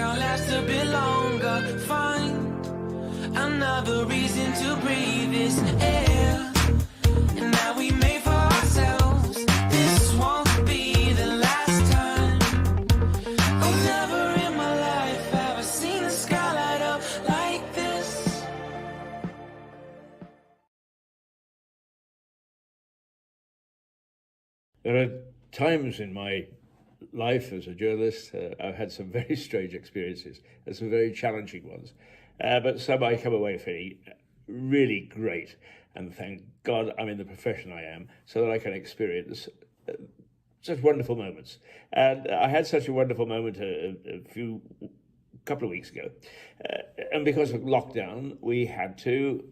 I'll last a bit longer. Find another reason to breathe this air. And now we made for ourselves. This won't be the last time. Oh, never in my life have I seen the sky light up like this. There are times in my life as a journalist, I've had some very strange experiences and some very challenging ones. But some I come away feeling really great. And thank God I'm in the profession I am so that I can experience such wonderful moments. And I had such a wonderful moment couple of weeks ago. And because of lockdown, we had to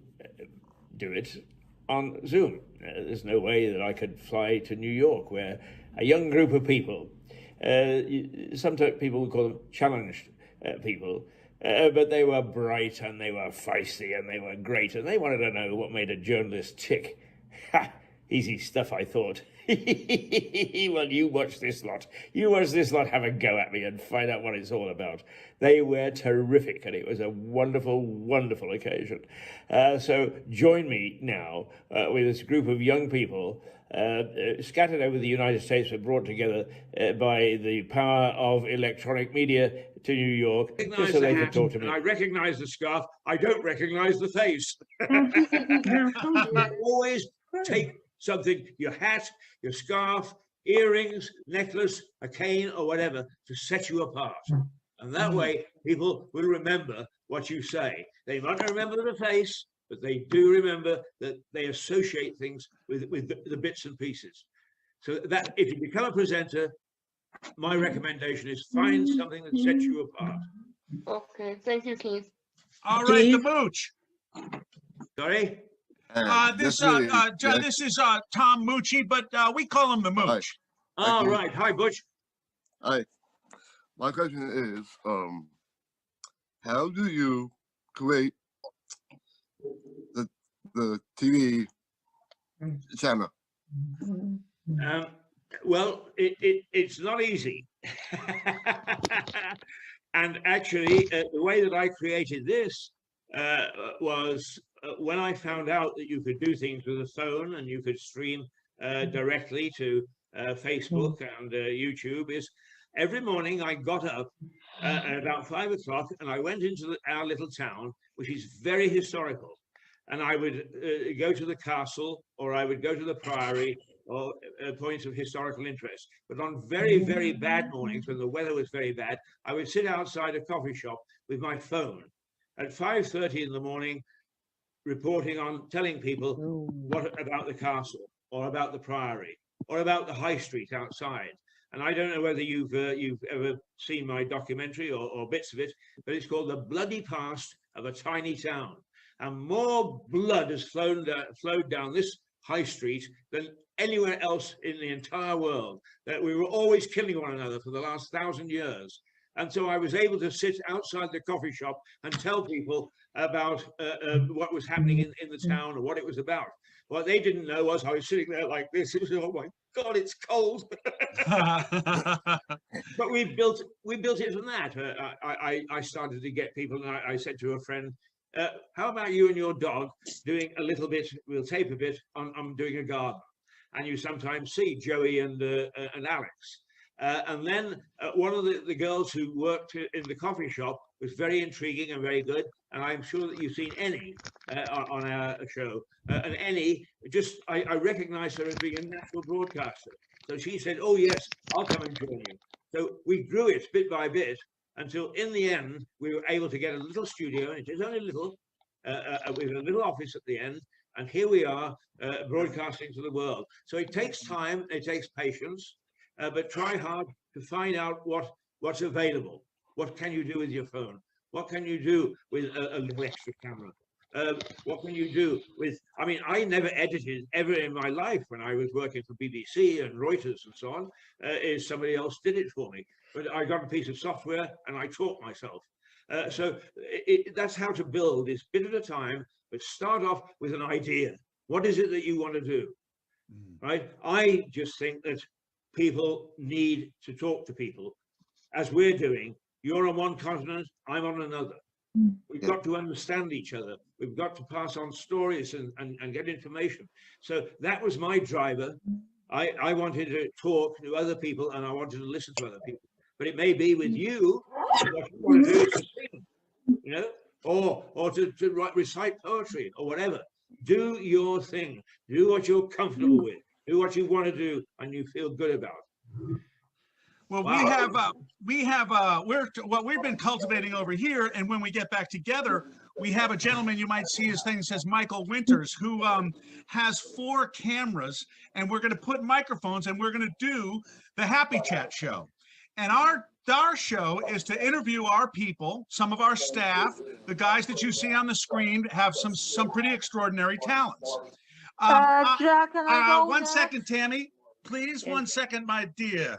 do it on Zoom. There's no way that I could fly to New York, where a young group of people, sometimes people would call them challenged people, but they were bright and they were feisty and they were great and they wanted to know what made a journalist tick. Ha! Easy stuff, I thought. Well, you watch this lot. You watch this lot have a go at me and find out what it's all about. They were terrific, and it was a wonderful, wonderful occasion. So join me now with this group of young people scattered over the United States, but brought together by the power of electronic media to New York, just so they could talk to me. I recognize the scarf. I don't recognize the face. Always take something, your hat, your scarf, earrings, necklace, a cane, or whatever, to set you apart. And that way, people will remember what you say. They might not remember the face, but they do remember that they associate things with the bits and pieces. So that if you become a presenter, my recommendation is find something that sets you apart. Okay, thank you, Keith. All right, the mooch. Sorry? This is Tom Mucci, but we call him the mooch. Oh, right. Hi, Butch. Hi. My question is, how do you create the TV channel? Well, it's not easy. And actually, the way that I created this was when I found out that you could do things with a phone and you could stream directly to Facebook and YouTube, is every morning I got up at about 5 o'clock and I went into our little town, which is very historical. And I would go to the castle, or I would go to the priory, or points of historical interest. But on very, very bad mornings, when the weather was very bad, I would sit outside a coffee shop with my phone at 5:30 in the morning, reporting on, telling people what about the castle, or about the priory, or about the high street outside. And I don't know whether you've ever seen my documentary or bits of it, but it's called The Bloody Past of a Tiny Town. And more blood has flowed down this high street than anywhere else in the entire world. That we were always killing one another for the last 1,000 years. And so I was able to sit outside the coffee shop and tell people about what was happening in the town and what it was about. What they didn't know was I was sitting there like this. It was, oh my God, it's cold. But we built it from that. I started to get people, and I said to a friend, how about you and your dog doing a little bit, we'll tape a bit on doing a garden. And you sometimes see Joey and Alex. And then one of the girls who worked in the coffee shop was very intriguing and very good. And I'm sure that you've seen Annie on our show. And Annie, I recognized her as being a natural broadcaster. So she said, oh, yes, I'll come and join you. So we grew it bit by bit until in the end, we were able to get a little studio, and it is only little, with a little office at the end. And here we are broadcasting to the world. So it takes time, it takes patience, but try hard to find out what's available. What can you do with your phone? What can you do with a little extra camera? What can you do with, I mean, I never edited ever in my life when I was working for BBC and Reuters and so on. Somebody else did it for me. But I got a piece of software and I taught myself. So that's how to build, is bit at a time, but start off with an idea. What is it that you want to do? Right? I just think that people need to talk to people, as we're doing, You're on one continent, I'm on another. We've got to understand each other. We've got to pass on stories and get information. So that was my driver. I wanted to talk to other people and I wanted to listen to other people. But it may be with you, what you want to do is to sing, you know, or to recite poetry or whatever. Do your thing. Do what you're comfortable with. Do what you want to do and you feel good about. Well, Wow. what we've been cultivating over here, and when we get back together, we have a gentleman, you might see his thing, says Michael Winters, who has 4 cameras, and we're going to put microphones, and we're going to do the Happy Chat show. And our show is to interview our people, some of our staff, the guys that you see on the screen have some pretty extraordinary talents. Jack, can I go One next? second, Tammy. Please, 1 second, my dear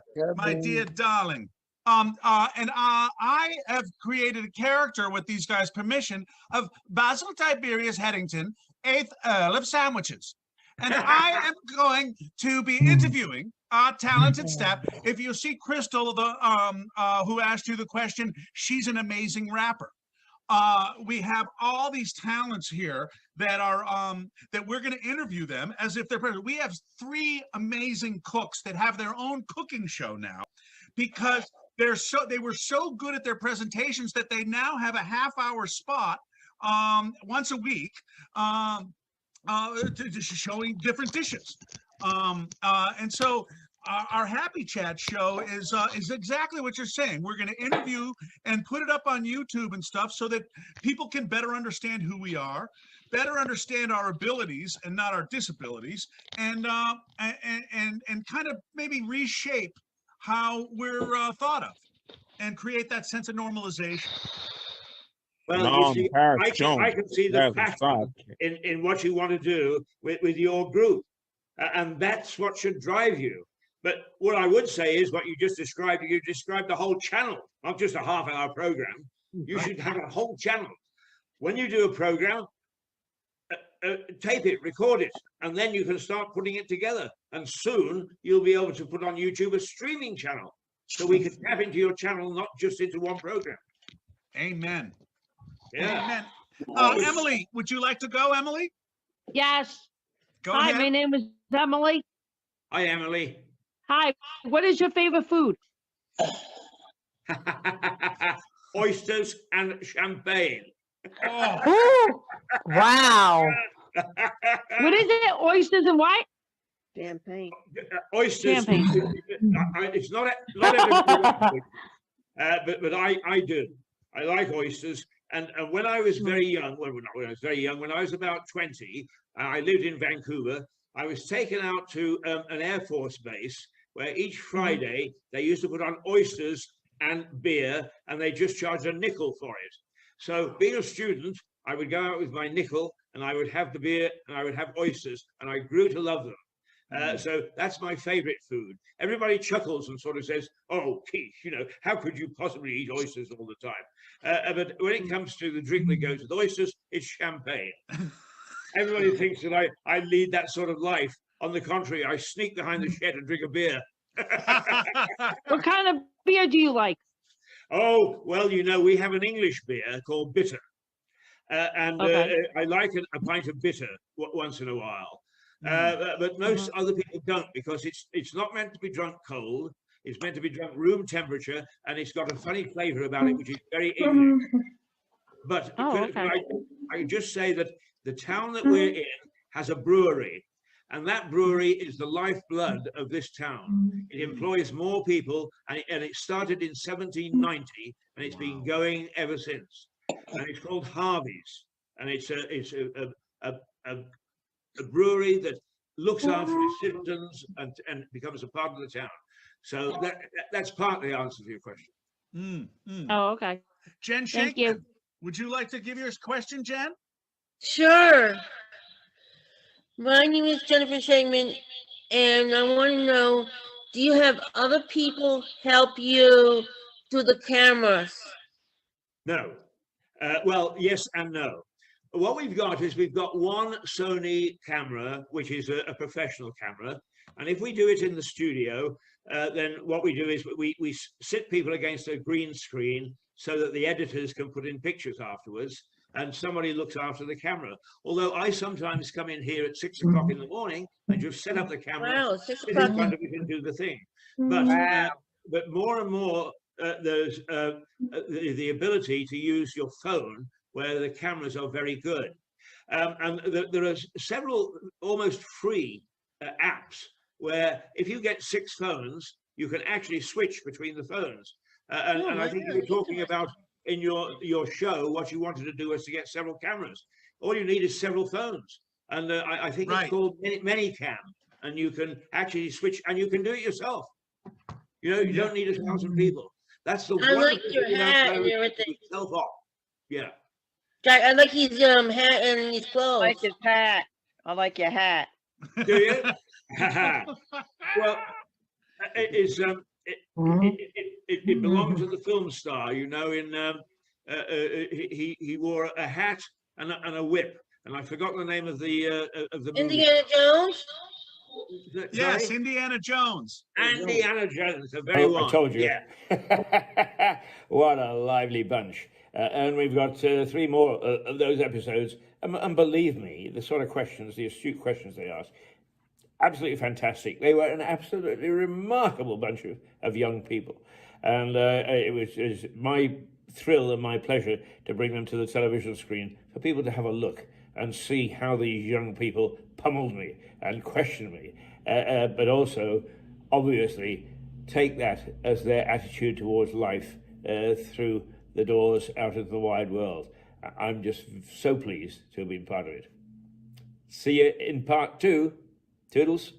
darling. I have created a character with these guys' permission of Basil Tiberius Headington, 8th Earl of Sandwiches. And I am going to be interviewing our talented staff. If you see Crystal, who asked you the question, she's an amazing rapper. We have all these talents here that are that we're going to interview them as if they're present. We have 3 amazing cooks that have their own cooking show now because they were so good at their presentations that they now have a half-hour spot once a week showing different dishes. And so our Happy Chat show is exactly what you're saying. We're going to interview and put it up on YouTube and stuff so that people can better understand who we are, better understand our abilities and not our disabilities, and kind of maybe reshape how we're thought of and create that sense of normalization. Well, you see, I can see the passion in what you want to do with your group. And that's what should drive you. But what I would say is what you described the whole channel, not just a half-hour program. You should have a whole channel. When you do a program, tape it, record it, and then you can start putting it together. And soon you'll be able to put on YouTube a streaming channel. So we can tap into your channel, not just into one program. Amen. Yeah. Amen. Emily, would you like to go, Emily? Yes. Go Hi, ahead. my name is Emily. Hi, Emily. Hi, what is your favorite food? Oysters and champagne. Ooh, wow. What is it? Oysters and what? Champagne. Oysters. Champagne. It's not everybody, but I do. I like oysters. And when I was very young, well, not when I was very young, when I was about 20, I lived in Vancouver. I was taken out to an Air Force base where each Friday they used to put on oysters and beer, and they just charged a nickel for it. So being a student, I would go out with my nickel and I would have the beer and I would have oysters, and I grew to love them. So that's my favorite food. Everybody chuckles and sort of says, oh, Keith, you know, how could you possibly eat oysters all the time? But when it comes to the drink that goes with oysters, it's champagne. Everybody thinks that I lead that sort of life. On the contrary, I sneak behind the shed and drink a beer. What kind of beer do you like? Oh, well, you know, we have an English beer called bitter. I like a pint of bitter once in a while. But most other people don't, because it's not meant to be drunk cold. It's meant to be drunk room temperature, and it's got a funny flavor about it, which is very English. But I just say that the town that we're in has a brewery, and that brewery is the lifeblood of this town. It employs more people, and it started in 1790, and it's been going ever since. And it's called Harvey's, and it's a brewery that looks after its citizens and becomes a part of the town. So that's partly the answer to your question. Oh, okay. Jen Thank Shankman, you. would you like to give your question, Jen? Sure. My name is Jennifer Shagman, and I want to know, do you have other people help you do the cameras? No. Well, yes and no. What we've got is we've got one Sony camera, which is a professional camera. And if we do it in the studio, then what we do is we sit people against a green screen so that the editors can put in pictures afterwards, and somebody looks after the camera. Although I sometimes come in here at 6 o'clock in the morning and just set up the camera, Wow, 6 sit in o'clock. front of it and do the thing. But but more and more there's the ability to use your phone where the cameras are very good. And there are several almost free apps where if you get 6 phones, you can actually switch between the phones. And I think you were talking about in your show, what you wanted to do was to get several cameras. All you need is several phones. And I think it's called Minicam. And you can actually switch, and you can do it yourself. You know, you don't need 1,000 people. That's the I like wonderful your thing about hat and clothes, everything. yourself off. Yeah. Jack, I like his hat and his I clothes. like his hat. I like your hat. Do you? Well, it belongs to the film star, you know. He wore a hat and a whip, and I forgot the name of the movie. Indiana Jones? Yes, Sorry? Indiana Jones. Indiana Jones, the very one. I told you. Yeah. What a lively bunch. And we've got 3 more of those episodes. And believe me, the sort of questions, the astute questions they asked, absolutely fantastic. They were an absolutely remarkable bunch of young people. And it was my thrill and my pleasure to bring them to the television screen for people to have a look and see how these young people pummeled me and questioned me, but also, obviously, take that as their attitude towards life through the doors out into the wide world. I'm just so pleased to have been part of it. See you in part 2. Toodles.